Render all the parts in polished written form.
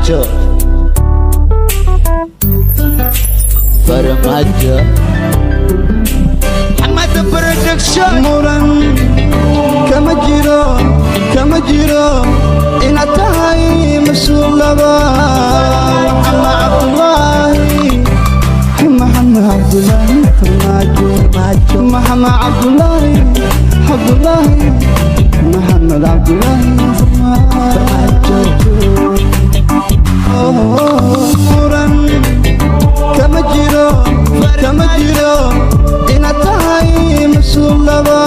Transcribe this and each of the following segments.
farmaajo farmaajo Hamada production muran kama jiro inaad tahay mas-uul laba Maxamed Cabdullaahi farmaajo Maxamed Cabdullaahi farmaajo muran kama jiro inaad tahay mas-uul laba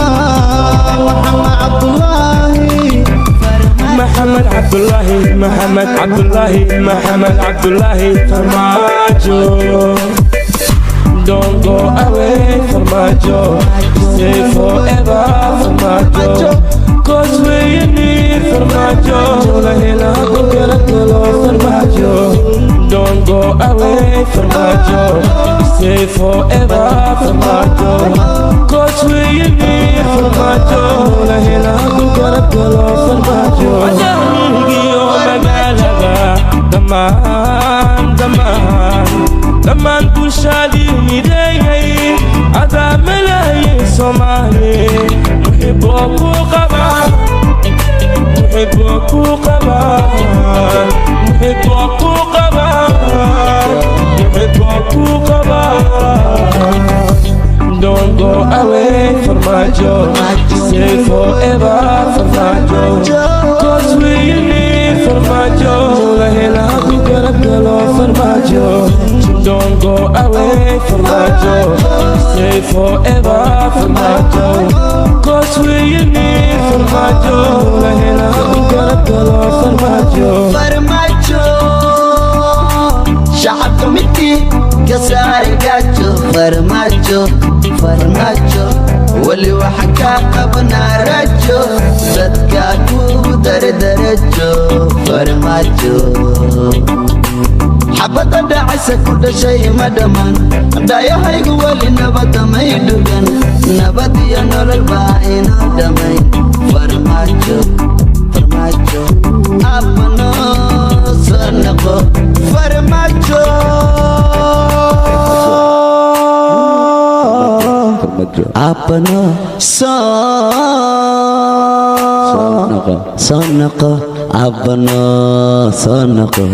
محمد عبد الله فرماجو Don't go away Farmaajo Stay forever Farmaajo Cause we need Farmaajo La ilaha illallah Farmaajo Don't go away Farmaajo Stay forever Farmaajo Cause we need Farmaajo La ilaha illallah Farmaajo Ajangiyo magalaga Daman bulshadi midayay Ada malayin Somali Muhibboku qaba Don't go away Farmaajo Stay forever Farmaajo Cause we need Farmaajo La ilaha illallah Farmaajo Don't go away Farmaajo Stay forever Farmaajo Cause we need Farmaajo La ilaha illallah Farmaajo shacabka midkii ka saari gaajo farmaajo wali waxa ka qabanaa rajo dadka ku dardarajo farmaajo xabada dhacaysa ku dhashay ma dhammaan dhayahaygu wali nabada may dhugan nabad iyo nolol baa inoo dhamayn farmaajo abano sanaqo farmaajo abano sanaqo abano sanaqo